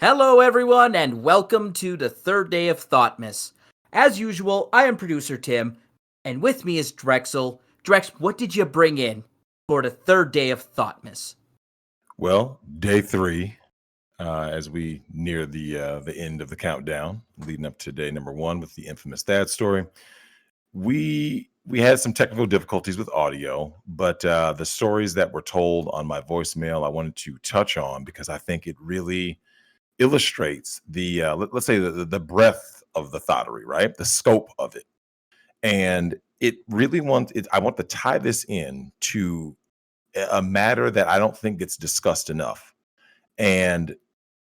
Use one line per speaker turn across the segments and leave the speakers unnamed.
Hello, everyone, and welcome to the third day of Thotmas. As usual, I am producer Tim, and with me is Drexel. Drex, what did you bring in for the third day of Thotmas?
Well, day three, as we near the end of the countdown, leading up to day number one with the infamous dad story. We had some technical difficulties with audio, but the stories that were told on my voicemail, I wanted to touch on because I think it really illustrates the let's say the breadth of the thottery, right? The scope of it, and it really I want to tie this in to a matter that I don't think gets discussed enough. And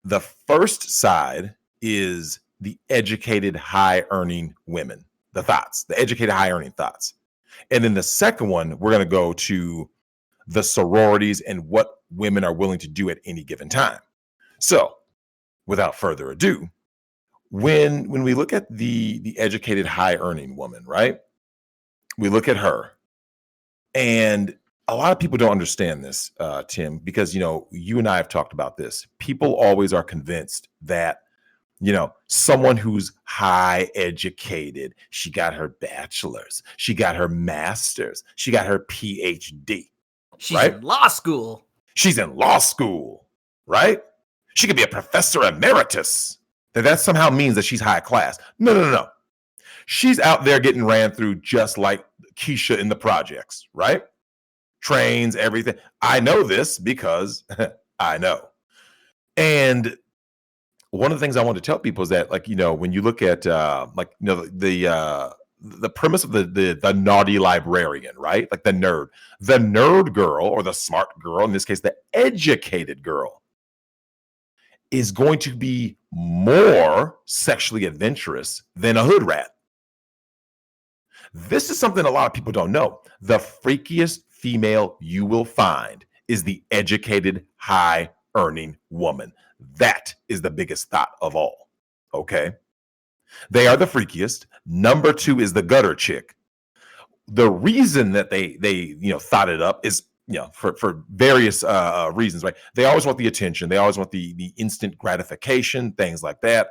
the first side is the educated, high earning women, the thots, the educated, high earning thots. And then the second one, we're going to go to the sororities and what women are willing to do at any given time. So, without further ado, when we look at the educated, high earning woman, right? We look at her, and a lot of people don't understand this, Tim, because you and I have talked about this. People always are convinced that someone who's high educated, she got her bachelor's, she got her master's, she got her PhD.
She's
right?
in law school.
She's in law school, right? She could be a professor emeritus. That somehow means that she's high class. No. She's out there getting ran through just like Keisha in the projects, right? Trains, everything. I know this because I know. And one of the things I want to tell people is that, when you look at the premise of the naughty librarian, right? Like the nerd girl or the smart girl, in this case, the educated girl, is going to be more sexually adventurous than a hood rat. This is something a lot of people don't know. The freakiest female you will find is the educated, high earning woman. That is the biggest thot of all. Okay. They are the freakiest. Number two is the gutter chick. The reason that they thought it up is for various reasons, right? They always want the attention. They always want the instant gratification, things like that.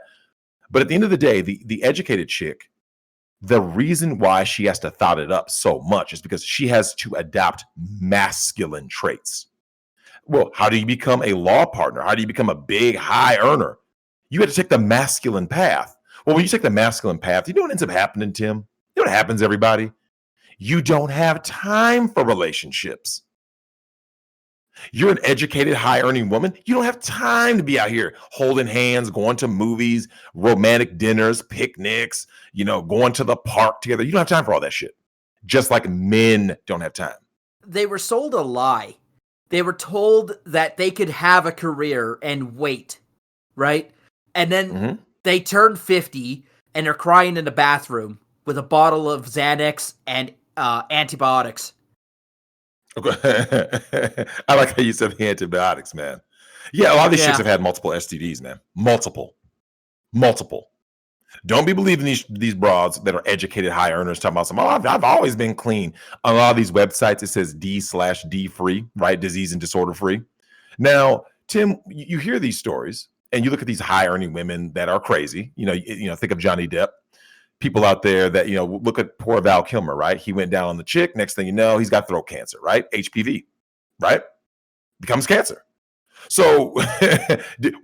But at the end of the day, the educated chick, the reason why she has to thot it up so much is because she has to adopt masculine traits. Well, how do you become a law partner? How do you become a big high earner? You got to take the masculine path. Well, when you take the masculine path, you know what ends up happening, Tim? You know what happens, everybody? You don't have time for relationships. You're an educated, high-earning woman. You don't have time to be out here holding hands, going to movies, romantic dinners, picnics, going to the park together. You don't have time for all that shit. Just like men don't have time.
They were sold a lie. They were told that they could have a career and wait, right? And then they turned 50 and they're crying in the bathroom with a bottle of Xanax and antibiotics.
Okay. I like how you said the antibiotics, man. Yeah, a lot of these chicks have had multiple STDs, man. Multiple. Don't be believing these broads that are educated high earners talking about I've always been clean. On a lot of these websites, it says D/D free, right? Disease and disorder free. Now, Tim, you hear these stories and you look at these high earning women that are crazy. Think of Johnny Depp. People out there that, look at poor Val Kilmer, right? He went down on the chick. Next thing you know, he's got throat cancer, right? HPV, right? Becomes cancer. So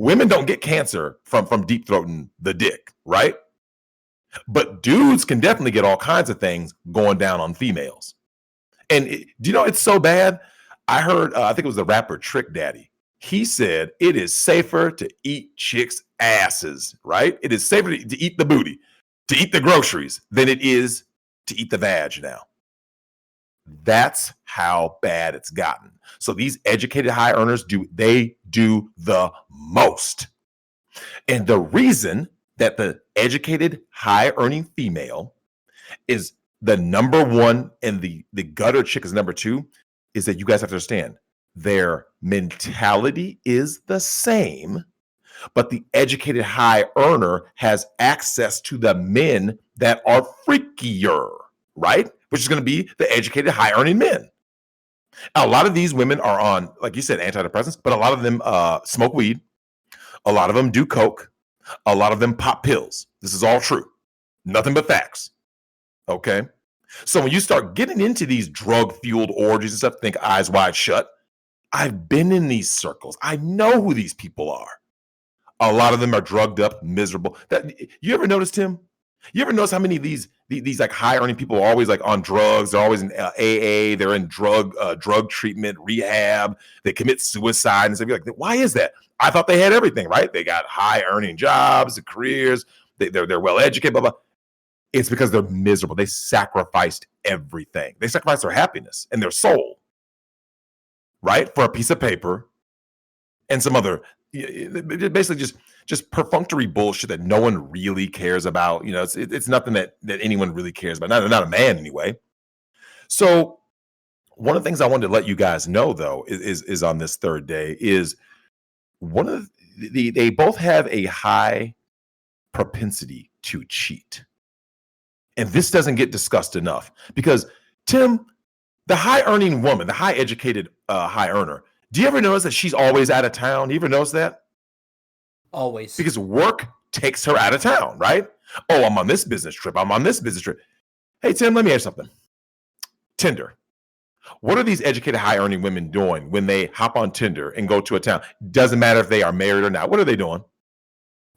women don't get cancer from deep throating the dick, right? But dudes can definitely get all kinds of things going down on females. And do you know it's so bad? I heard, I think it was the rapper Trick Daddy. He said it is safer to eat chicks' asses, right? It is safer to eat the booty, to eat the groceries, than it is to eat the vag now. That's how bad it's gotten. So these educated high earners do the most. And the reason that the educated high earning female is the number one and the gutter chick is number two is that you guys have to understand their mentality is the same, but the educated high earner has access to the men that are freakier, right? Which is going to be the educated high earning men. A lot of these women are on, like you said, antidepressants, but a lot of them smoke weed. A lot of them do coke. A lot of them pop pills. This is all true. Nothing but facts. Okay. So when you start getting into these drug-fueled orgies and stuff, think eyes wide shut. I've been in these circles. I know who these people are. A lot of them are drugged up, miserable. You ever notice, Tim? You ever notice how many of these like high earning people are always like on drugs? They're always in AA. They're in drug treatment, rehab. They commit suicide and stuff. You're like, why is that? I thought they had everything, right? They got high earning jobs, careers. They're well educated. Blah blah. It's because they're miserable. They sacrificed everything. They sacrificed their happiness and their soul, right, for a piece of paper and some other, basically just perfunctory bullshit that no one really cares about. You know, it's nothing that anyone really cares about. Not a man anyway. So one of the things I wanted to let you guys know, though, is on this third day is one of they both have a high propensity to cheat. And this doesn't get discussed enough because, Tim, the high earning woman, the high educated high earner, do you ever notice that she's always out of town? You ever notice that?
Always.
Because work takes her out of town, right? Oh, I'm on this business trip. I'm on this business trip. Hey, Tim, let me ask you something. Tinder. What are these educated high earning women doing when they hop on Tinder and go to a town? Doesn't matter if they are married or not. What are they doing?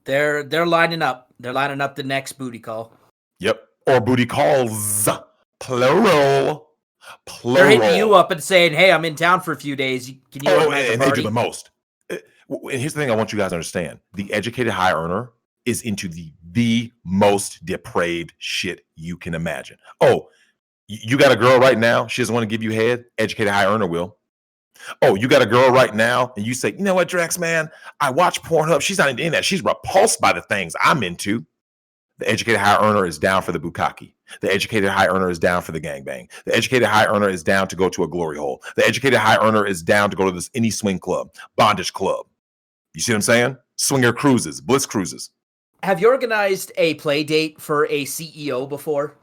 They're lining up. They're lining up the next booty call.
Yep. Or booty calls, plural.
They're hitting you up and saying, "Hey, I'm in town for a few days. Can you organize a party?"
They do the most. And here's the thing I want you guys to understand. The educated high earner is into the most depraved shit you can imagine. Oh, you got a girl right now, she doesn't want to give you head? Educated high earner will. Oh, you got a girl right now, and you say, you know what, Drex, man, I watch Pornhub. She's not into that. She's repulsed by the things I'm into. The educated high earner is down for the bukkake. The educated high earner is down for the gangbang. The educated high earner is down to go to a glory hole. The educated high earner is down to go to any swing club, bondage club. You see what I'm saying? Swinger cruises, bliss cruises.
Have you organized a play date for a CEO before?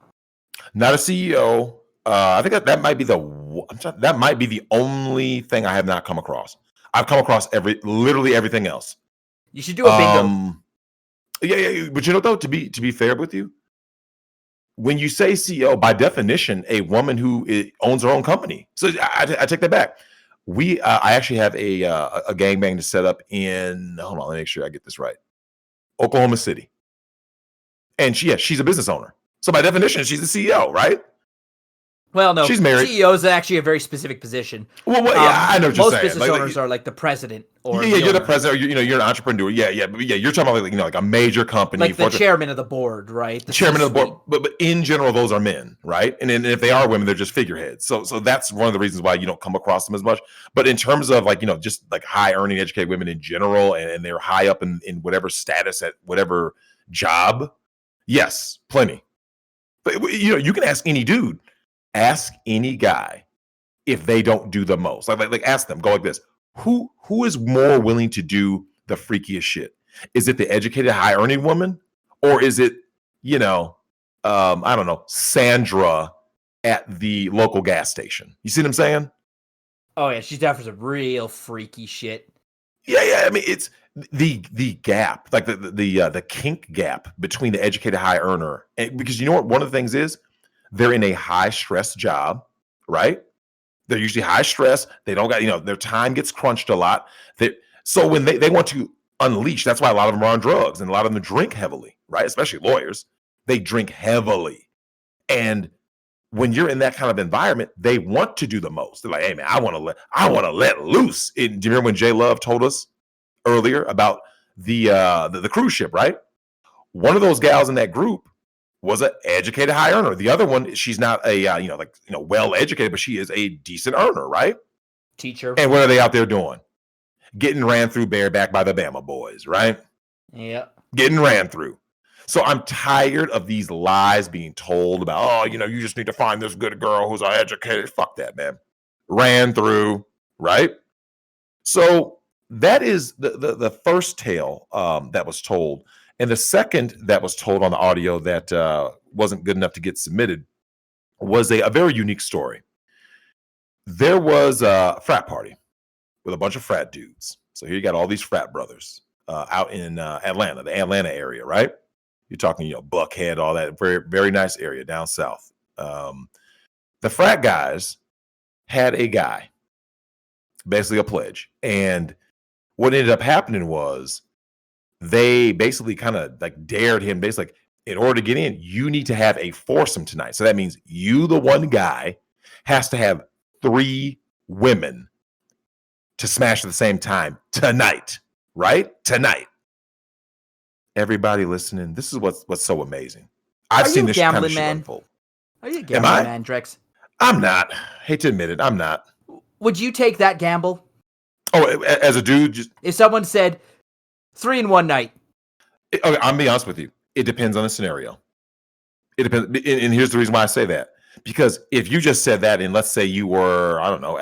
Not a CEO. I think that might be the only thing I have not come across. I've come across literally everything else.
You should do a bingo.
Yeah, but you know, though, to be fair with you, when you say CEO, by definition, a woman who owns her own company. So I take that back. I actually have a gangbang to set up in. Hold on, let me make sure I get this right. Oklahoma City, and she's a business owner. So by definition, she's the CEO, right?
Well, no,
she's married.
CEO is actually a very specific position.
Well, yeah, I know what you're saying.
Most business owners are like the president, or
you're the president. Or you're an entrepreneur. But you're talking about like a major company,
like the chairman of the board, right?
The chairman of the board. But in general, those are men, right? And if they are women, they're just figureheads. So that's one of the reasons why you don't come across them as much. But in terms of just like high earning, educated women in general, and they're high up in whatever status at whatever job, yes, plenty. But you can ask any dude. Ask any guy if they don't do the most. Like ask them. Go like this. Who is more willing to do the freakiest shit? Is it the educated, high earning woman, or is it I don't know, Sandra at the local gas station? You see what I'm saying?
Oh yeah, she's down for some real freaky shit.
Yeah. I mean, it's the gap, like the kink gap between the educated high earner, because you know what? One of the things is. They're in a high stress job, right? They're usually high stress. They don't got, their time gets crunched a lot. So when they want to unleash, that's why a lot of them are on drugs and a lot of them drink heavily, right? Especially lawyers. They drink heavily. And when you're in that kind of environment, they want to do the most. They're like, hey man, I want to let loose. Do you remember when J Love told us earlier about the cruise ship, right? One of those gals in that group was an educated high earner. The other one, she's not a well educated, but she is a decent earner, right?
Teacher.
And what are they out there doing? Getting ran through bareback by the Bama boys, right?
Yeah.
Getting ran through. So I'm tired of these lies being told about, you just need to find this good girl who's educated. Fuck that, man. Ran through, right? So that is the first tale that was told. And the second that was told on the audio that wasn't good enough to get submitted was a very unique story. There was a frat party with a bunch of frat dudes. So here you got all these frat brothers. out in Atlanta, the Atlanta area, right? You're talking, Buckhead, all that, very, very nice area down south. The frat guys had a guy, basically a pledge. And what ended up happening was they basically kind of like dared him, basically, like, in order to get in, you need to have a foursome tonight. So that means you, the one guy, has to have 3 women to smash at the same time tonight, right? Tonight. Everybody listening, this is what's so amazing. I've seen this kind of shit unfold.
Are you a gambling man, Drex?
I'm not. Hate to admit it, I'm not.
Would you take that gamble?
Oh, as a dude, just
if someone said 3 in one night.
Okay, I'm gonna be honest with you. It depends on the scenario. It depends, and here's the reason why I say that. Because if you just said that, and let's say you were, I don't know,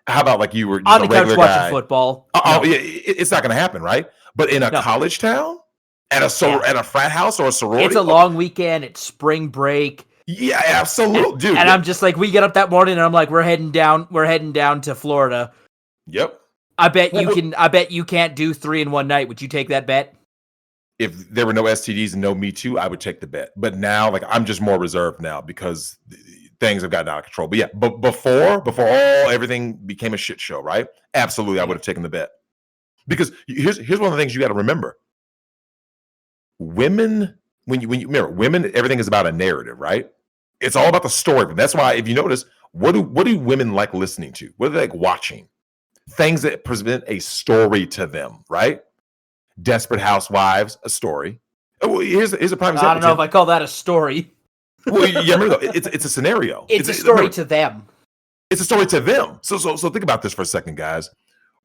how about like you were just
on the
a regular
couch watching
guy?
football?
Oh, yeah, it's not gonna happen, right? But in a college town, at a frat house or a sorority,
it's a long weekend. It's spring break.
Yeah, absolutely, dude.
And I'm just like, we get up that morning, and I'm like, we're heading down to Florida.
Yep.
I bet you can't do 3 in one night. Would you take that bet?
If there were no STDs and no Me Too, I would take the bet. But now, like, I'm just more reserved now because things have gotten out of control. But yeah, but before everything became a shit show, right? Absolutely, I would have taken the bet. Because here's one of the things you got to remember. Women, when you remember, women, everything is about a narrative, right? It's all about the story. But that's why, if you notice, what do women like listening to? What do they like watching? Things that present a story to them, right? Desperate Housewives, a story. Oh, here's a prime example.
I don't know if I call that a story.
Well, yeah, remember, it's a scenario.
It's a story to them.
It's a story to them. So think about this for a second, guys.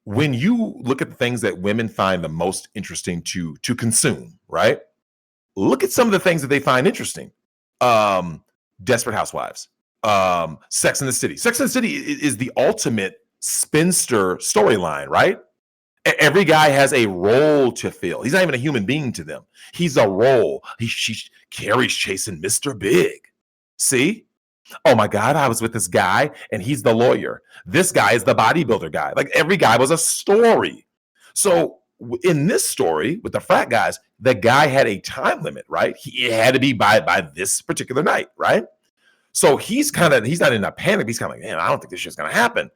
When you look at the things that women find the most interesting to consume, right? Look at some of the things that they find interesting. Desperate Housewives, Sex and the City. Sex and the City is the ultimate spinster storyline, right? Every guy has a role to fill. He's not even a human being to them. He's a role. Carrie's chasing Mr. Big. See? Oh my God, I was with this guy and he's the lawyer. This guy is the bodybuilder guy. Like, every guy was a story. So in this story with the frat guys, the guy had a time limit, right? It had to be by this particular night, right? So he's not in a panic. He's kind of like, man, I don't think this shit's going to happen.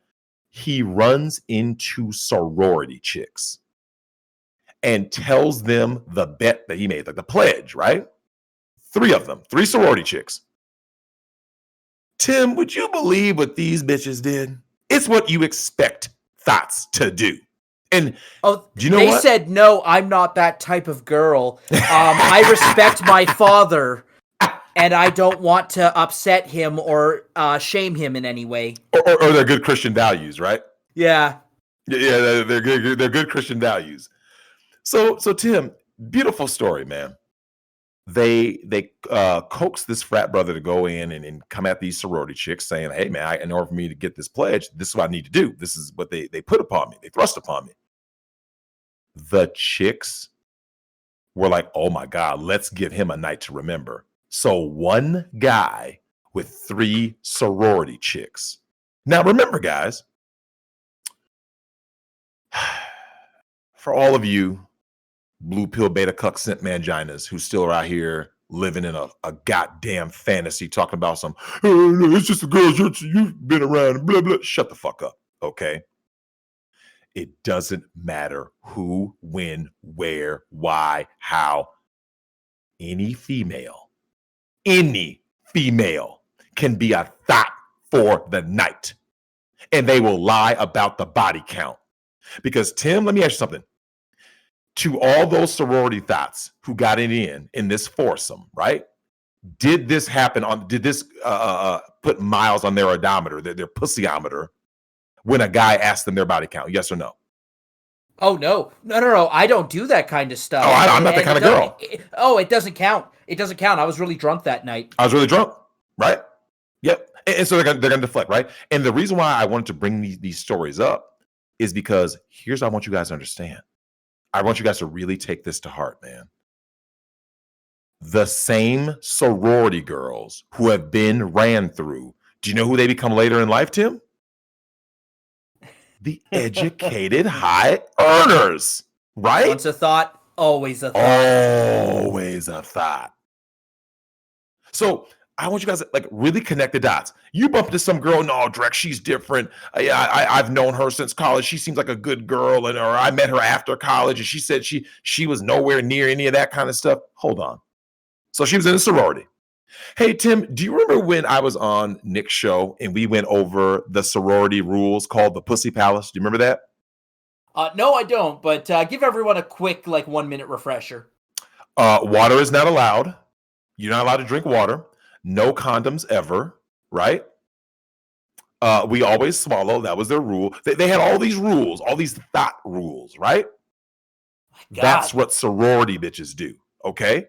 He runs into sorority chicks and tells them the bet that he made, like the pledge, right? 3 of them, 3 sorority chicks. Tim, would you believe what these bitches did? It's what you expect thots to do. And do you know
they
what?
said, no, I'm not that type of girl. I respect my father, and I don't want to upset him or shame him in any way.
Or they're good Christian values, right?
Yeah.
Yeah, they're good. They're good Christian values. So Tim, beautiful story, man. They coax this frat brother to go in and come at these sorority chicks, saying, "Hey, man, in order for me to get this pledge, this is what I need to do. This is what they put upon me. They thrust upon me." The chicks were like, "Oh my God, let's give him a night to remember." So one guy with 3 sorority chicks. Now remember, guys, for all of you blue pill beta cuck scent manginas who still are out here living in a goddamn fantasy, talking about some, oh, no, it's just a girl you've been around, blah, blah. Shut the fuck up, okay? It doesn't matter who, when, where, why, how. Any female can be a thot for the night. And they will lie about the body count. Because, Tim, let me ask you something. To all those sorority thots who got it in this foursome, right? Did this happen did this put miles on their odometer, their pussyometer, when a guy asked them their body count? Yes or no?
Oh, no. No. I don't do that kind of stuff.
Oh, I'm not that kind of girl.
It doesn't count. It doesn't count. I was really drunk that night.
I was really drunk, right? Yep. And so they're gonna deflect, right? And the reason why I wanted to bring these stories up is because here's what I want you guys to understand. I want you guys to really take this to heart, man. The same sorority girls who have been ran through, do you know who they become later in life, Tim? The educated high earners. right?
Once a thought, always a thought.
Always a thought. So I want you guys to like really connect the dots. You bump into some girl, no, Drex, she's different. I've known her since college. She seems like a good girl, or I met her after college, and she said she was nowhere near any of that kind of stuff. Hold on. So she was in a sorority. Hey, Tim, do you remember when I was on Nick's show and we went over the sorority rules called the Pussy Palace? Do you remember that?
No, I don't, but give everyone a quick, 1 minute refresher.
Water is not allowed. You're not allowed to drink water. No condoms ever, right? We always swallow. That was their rule. They had all these rules, all these thot rules, right? That's what sorority bitches do, okay?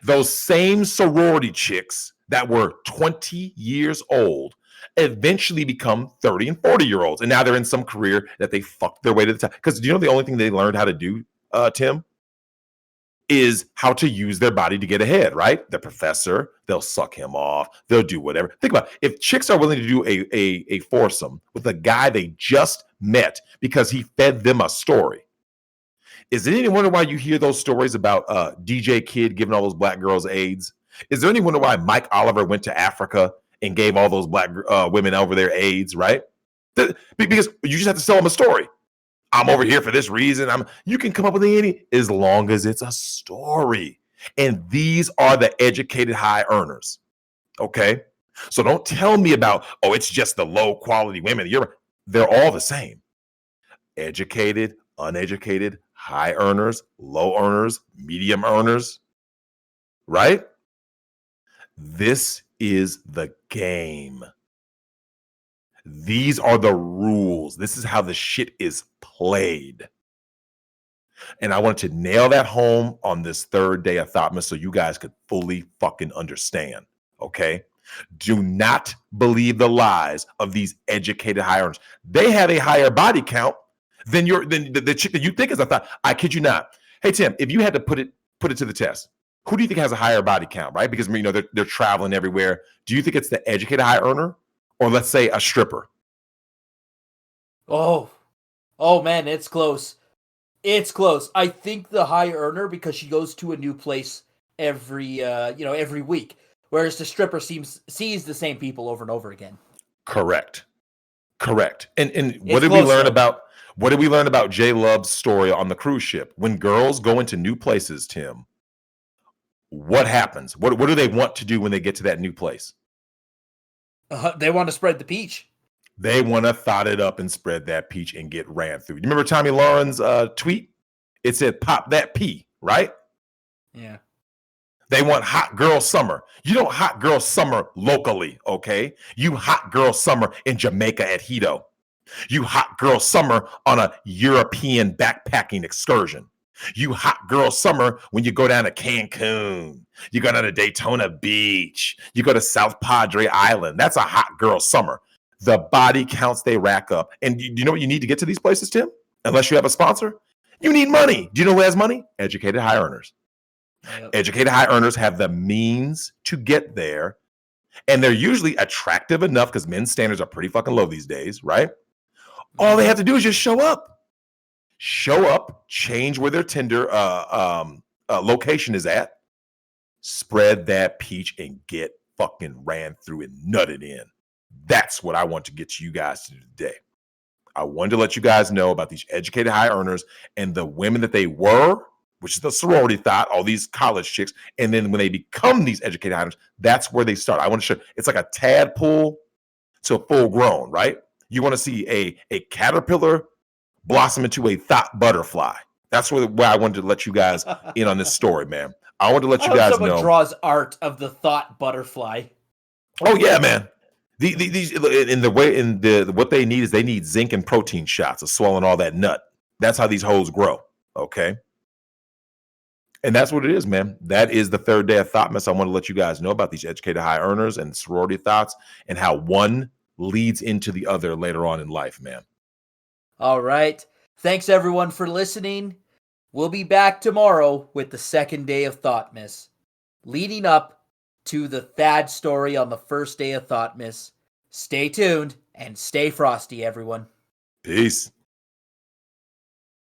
Those same sorority chicks that were 20 years old eventually become 30 and 40-year-olds. And now they're in some career that they fucked their way to the top. Because do you know the only thing they learned how to do, Tim? Is how to use their body to get ahead, right? The professor, they'll suck him off. They'll do whatever. Think about it. If chicks are willing to do a foursome with a guy they just met because he fed them a story, is it any wonder why you hear those stories about DJ Kid giving all those black girls AIDS? Is there any wonder why Mike Oliver went to Africa and gave all those black women over there AIDS, right? Because you just have to sell them a story. I'm over here for this reason. You can come up with any, as long as it's a story. And these are the educated high earners. Okay. So don't tell me about, oh, it's just the low quality women. They're all the same. Educated, uneducated, high earners, low earners, medium earners. Right? This is the game. These are the rules. This is how the shit is played. And I wanted to nail that home on this third day of Thotmas so you guys could fully fucking understand. Okay? Do not believe the lies of these educated high earners. They have a higher body count than the chick that you think is a thought. I kid you not. Hey Tim, if you had to put it to the test, who do you think has a higher body count, right? Because they're traveling everywhere. Do you think it's the educated high earner? Or let's say a stripper?
Oh man, it's close. It's close. I think the high earner because she goes to a new place every week, whereas the stripper sees the same people over and over again.
Correct. And what did we learn about J Love's story on the cruise ship? When girls go into new places, Tim, what happens? What do they want to do when they get to that new place?
They want to spread the peach.
They want to thot it up and spread that peach and get ran through. You remember Tommy Lauren's tweet? It said, pop that pea, right?
Yeah.
They want hot girl summer. You don't hot girl summer locally, okay? You hot girl summer in Jamaica at Hito. You hot girl summer on a European backpacking excursion. You hot girl summer when you go down to Cancun. You go down to Daytona Beach. You go to South Padre Island. That's a hot girl summer. The body counts they rack up. And do you know what you need to get to these places, Tim? Unless you have a sponsor? You need money. Do you know who has money? Educated high earners. Yep. Educated high earners have the means to get there. And they're usually attractive enough because men's standards are pretty fucking low these days, right? All they have to do is just show up. Show up, change where their Tinder location is at, spread that peach and get fucking ran through and nutted in. That's what I want to get you guys to do today. I wanted to let you guys know about these educated high earners and the women that they were, which is the sorority thot, all these college chicks. And then when they become these educated high earners, that's where they start. I want to show it's like a tadpole to full grown, right? You want to see a caterpillar blossom into a thot butterfly. That's where I wanted to let you guys in on this story, man. I wanted to let you guys know.
Someone draws art of the thot butterfly.
Oh yeah, man. These what they need is they need zinc and protein shots of swallowing all that nut. That's how these hoes grow. Okay. And that's what it is, man. That is the third day of Thotmas. I want to let you guys know about these educated high earners and sorority thots and how one leads into the other later on in life, man.
All right. Thanks, everyone, for listening. We'll be back tomorrow with the second day of Thotmas, leading up to the Thad story on the first day of Thotmas. Stay tuned and stay frosty, everyone.
Peace.